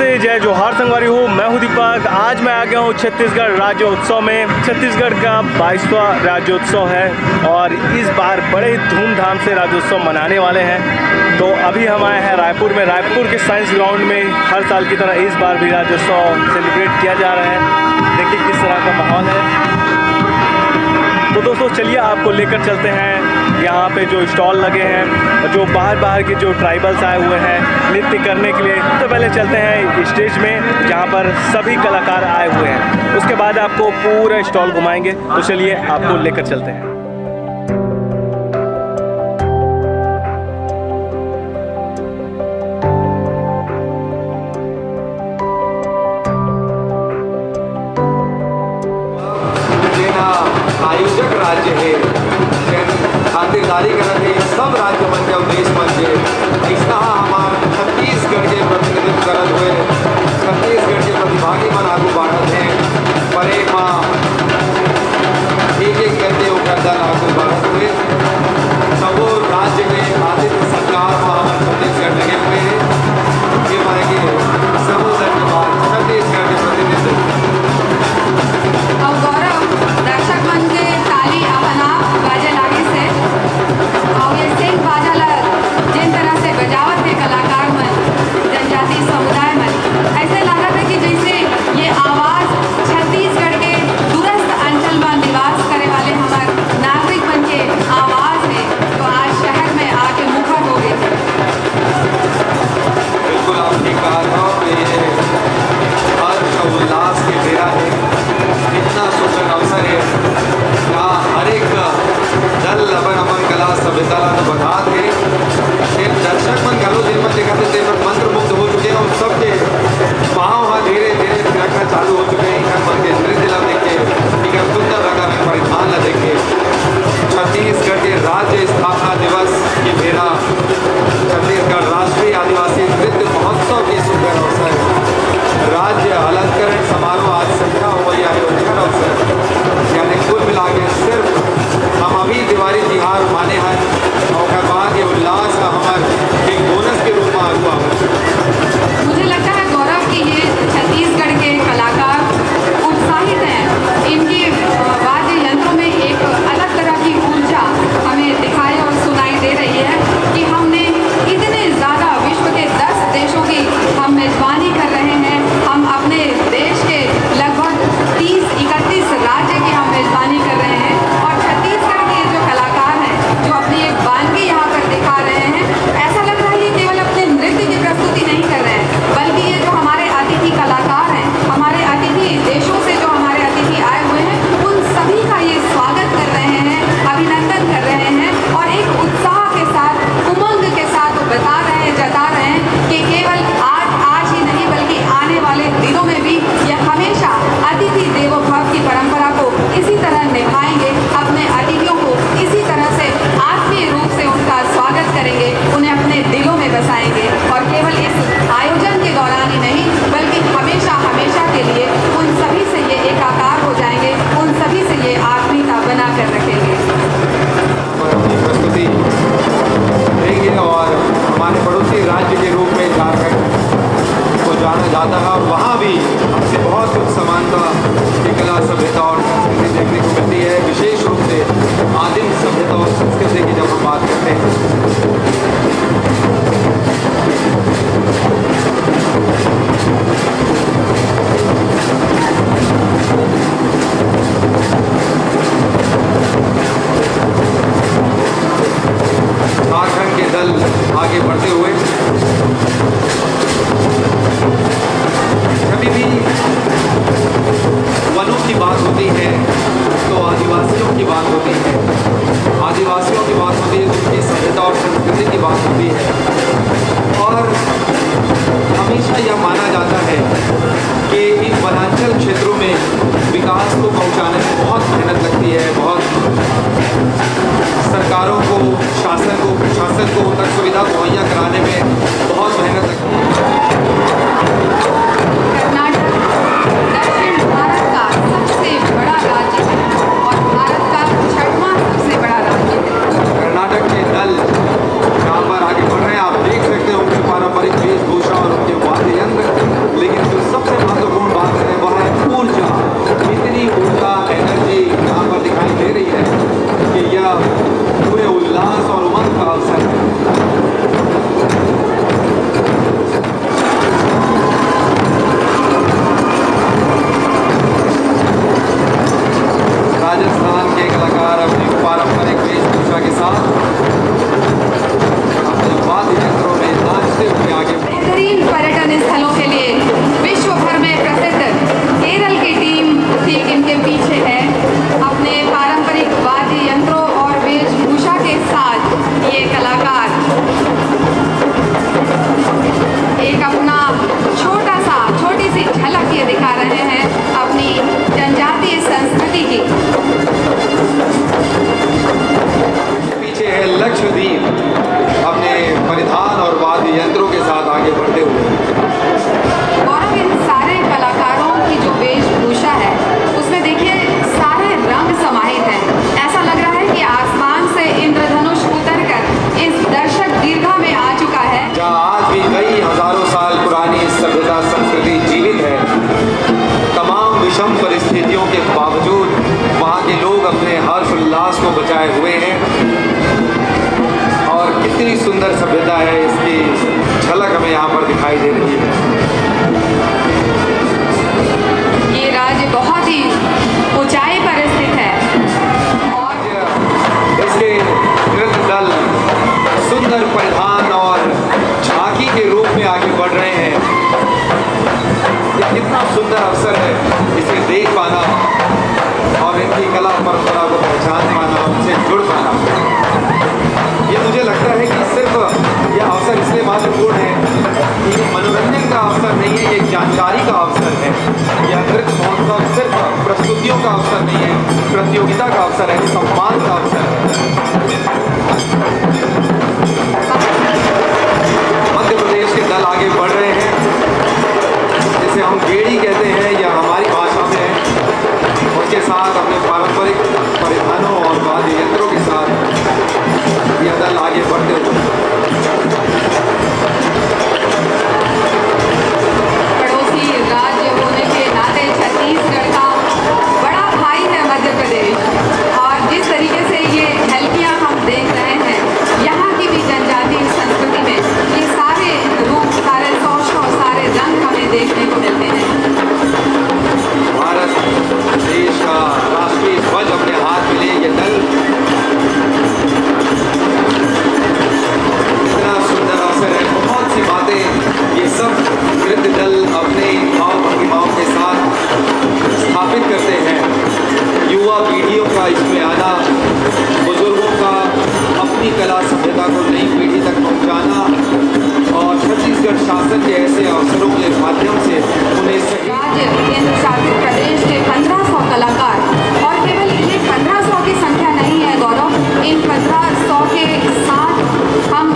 नमस्ते, जय जोहार संगवारी हो। मैं हूं दीपक। आज मैं आ गया हूं छत्तीसगढ़ राज्योत्सव में। छत्तीसगढ़ का 22वां राज्योत्सव है और इस बार बड़े धूमधाम से राज्योत्सव मनाने वाले हैं। तो अभी हम आए हैं रायपुर में। रायपुर के साइंस ग्राउंड में हर साल की तरह इस बार भी राज्योत्सव सेलिब्रेट किया जा रहा है। देखिए किस तरह का माहौल है। तो दोस्तों चलिए आपको लेकर चलते हैं यहाँ पे जो स्टॉल लगे हैं, जो बाहर के जो ट्राइबल्स आए हुए हैं नृत्य करने के लिए। तो पहले चलते हैं स्टेज में जहाँ पर सभी कलाकार आए हुए हैं, उसके बाद आपको पूरा स्टॉल घुमाएंगे। तो चलिए आपको लेकर चलते हैं। आयोजक राज्य है, खातिरदारी करत है सब राज्य मन के देश मन के। इसका हमार छत्तीसगढ़ के प्रतिनिधित्व करत हुए छत्तीसगढ़ के प्रतिभागी मन आगू बढ़त हैं। परे माँ एक करके ओकर दल आगू बढ़त हुए सबो राज्य में आदित्य सरकार में हमारे छत्तीसगढ़ लगे हुए हैं। ये माने कि सबो दल के बाद छत्तीसगढ़ के प्रतिनिधित्व सभ्यता है, इसकी झलक हमें यहाँ पर दिखाई दे रही है। ये राज्य बहुत ही ऊंचाई पर स्थित है। इसके नृत्य दल सुंदर परिधान और झांकी के रूप में आगे बढ़ रहे हैं। ये कितना सुंदर अवसर है इसे देख पाना और इनकी कला परंपरा को पहचान पाना, उनसे जुड़ पाना। ये मुझे लगता है कि सिर्फ यह अवसर इसलिए महत्वपूर्ण है कि ये मनोरंजन का अवसर नहीं है, ये जानकारी का अवसर है। यह नृत्य महोत्सव सिर्फ प्रस्तुतियों का अवसर नहीं है, प्रतियोगिता का अवसर है, सम्मान का अवसर है। मध्य प्रदेश के दल आगे बढ़ रहे हैं, जिसे हम गेड़ी कहते हैं या हमारी भाषा में है। उसके साथ अपने पारंपरिक परिधानों और वाद्य यंत्रों के साथ यह दल आगे बढ़ते हुए पड़ोसी राज्य होने के नाते छत्तीसगढ़ का बड़ा भाई है मध्य प्रदेश। और जिस तरीके से ये झलकियाँ हम देख रहे हैं, यहाँ की भी जनजातीय संस्कृति में ये सारे रूप, सारे कौशल, सारे रंग हमें देखने को मिलते हैं। भारत देश का राष्ट्रीय ध्वज अपने हाथ में लिए ये दल इतना सुंदर अवसर है। बहुत सी बातें ये सब नृत्य दल अपने भाव भंगिमाओं के साथ स्थापित करते हैं। युवा पीढ़ियों का इसमें आना, बुजुर्गों का अपनी कला सभ्यता को नई पीढ़ी तक पहुंचाना और छत्तीसगढ़ शासन के ऐसे अवसरों के माध्यम से उन्हें सही राज्य केंद्र शासित प्रदेश के 1500 कलाकार, और केवल ये 1500 की संख्या नहीं है गौरव, इन 1500 के साथ हम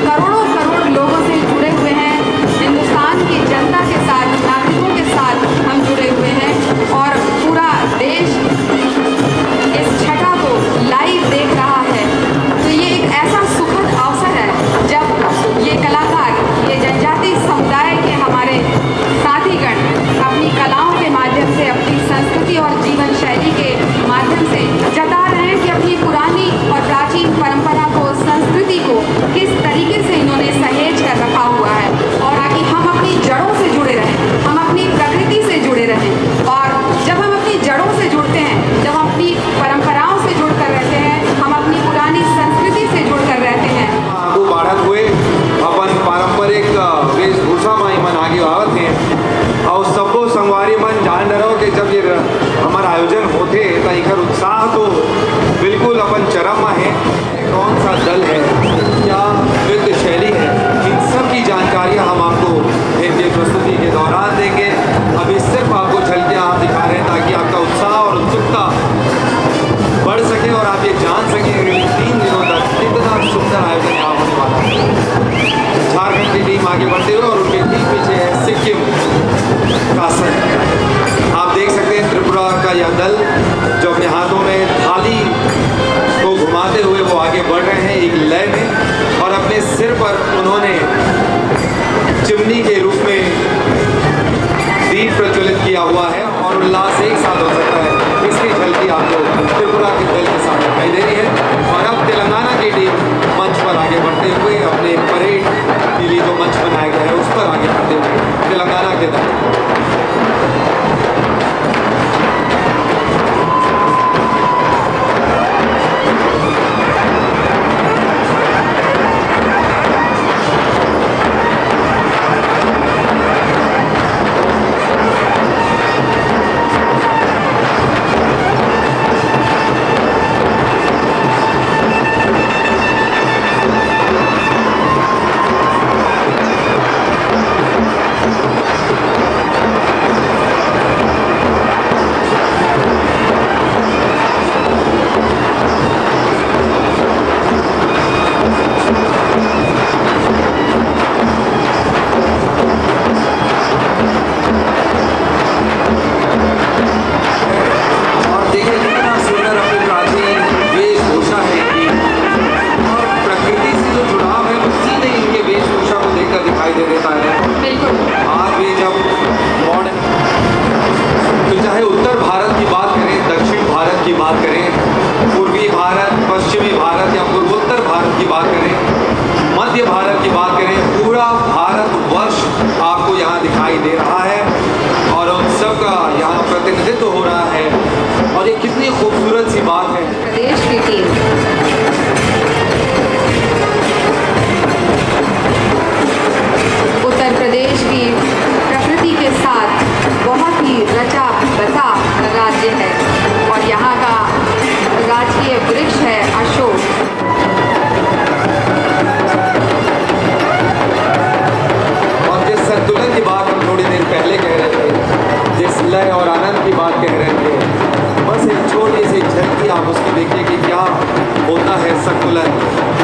करोड़ों करोड़ लोगों से जुड़े हुए हैं। हिंदुस्तान की जनता के साथ, नागरिकों के साथ हम जुड़े हुए हैं और पूरा देश इस छठा को लाइव देख रहा है। तो ये एक ऐसा सुखद अवसर है जब ये कलाकार, ये जनजातीय समुदाय के हमारे साथीगण अपनी कलाओं के माध्यम से, अपनी संस्कृति और जीवन शैली के माध्यम से जता रहे हैं कि अपनी पुरानी और प्राचीन परंपरा को, संस्कृति को किस तरीके से इन्होंने सहेज कर रखा हुआ है और ताकि हम अपनी जड़ों से जुड़े रहें, हम अपनी प्रकृति से जुड़े रहें। और जब हम अपनी जड़ों से जुड़ते हैं, जब हम अपनी परंपराओं से जुड़कर रहते हैं, हम अपनी पुरानी संस्कृति से जुड़कर रहते हैं। आगू बढ़त हुए अपन पारंपरिक वेशभूषा में मन आगे आवत हैं और सबो संगवारी मन जान रहो कि जब ये हमारा आयोजन होते तो एकर उत्साह तो बिल्कुल अपन चरम में है। कौन सा दल है, क्या नृत्य शैली है, इन सब की जानकारियाँ हम आपको इनके प्रस्तुति के दौरान देंगे। अभी सिर्फ आपको झलकियाँ हम दिखा रहे हैं ताकि आपका उत्साह और उत्सुकता बढ़ सके और आप ये जान सकें कि 3 दिनों तक कितना सुंदर आयोजन यहाँ होने वाला है। झारखंड की टीम आगे बढ़ते हुए और उनके ठीक पीछे है सिक्किम का संघ। आप देख सकते हैं त्रिपुरा का यह दल जो अपने हाथों में थाली को घुमाते हुए वो आगे बढ़ रहे हैं एक लय में, और अपने सिर पर उन्होंने चिमनी के रूप में दीप प्रज्वलित किया हुआ है और उल्लास एक साथ हो सकता है। इसकी झलकी आपको त्रिपुरा के दल के साथ दिखाई दे रही है। और अब तेलंगाना की टीम मंच पर आगे बढ़ते हुए अपने परेड के लिए जो मंच बनाया गया है उस पर आगे बढ़ते हुए तेलंगाना के दल। दिखाई दे रहा है और उत्सव का यहाँ प्रतिनिधित्व हो रहा है और ये कितनी खूबसूरत सी बात है। प्रदेश की टीम उत्तर प्रदेश की प्रकृति के साथ बहुत ही रचा बसा राज्य है और यहाँ का राजकीय वृक्ष है अशोक। और जिस संतुलन की बात हम थोड़ी देर पहले कह रहे थे, जिस लय और आनंद की बात कह रहे थे, बस एक छोटी सी झलकी आप उसकी देखिए कि क्या होता है संतुलन,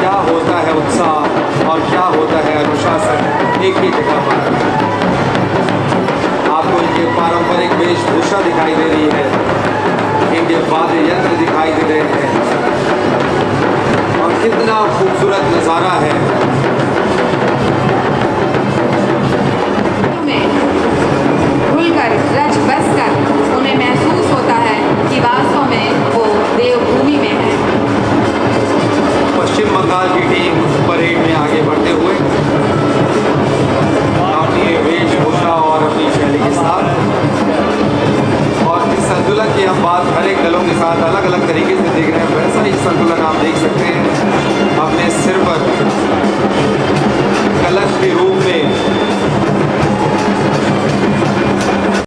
क्या होता है उत्साह और क्या होता है अनुशासन एक ही जगह पर। आपको इनके पारंपरिक वेशभूषा दिखाई दे रही है, इनके वाद्य यंत्र दिखाई दे रहे हैं और कितना खूबसूरत नज़ारा है। में घुलकर रच बसकर उन्हें महसूस होता है कि वास्तव में वो देवभूमि में है। पश्चिम बंगाल की टीम परेड में आगे बढ़ते हुए अपनी वेशभूषा और अपनी शैली के साथ, और इस संतुलन की हम बात हर एक दलों के साथ अलग अलग तरीके से देख रहे हैं, वैसा ही संतुलन आप देख सकते हैं अपने सिर पर कलश के रूप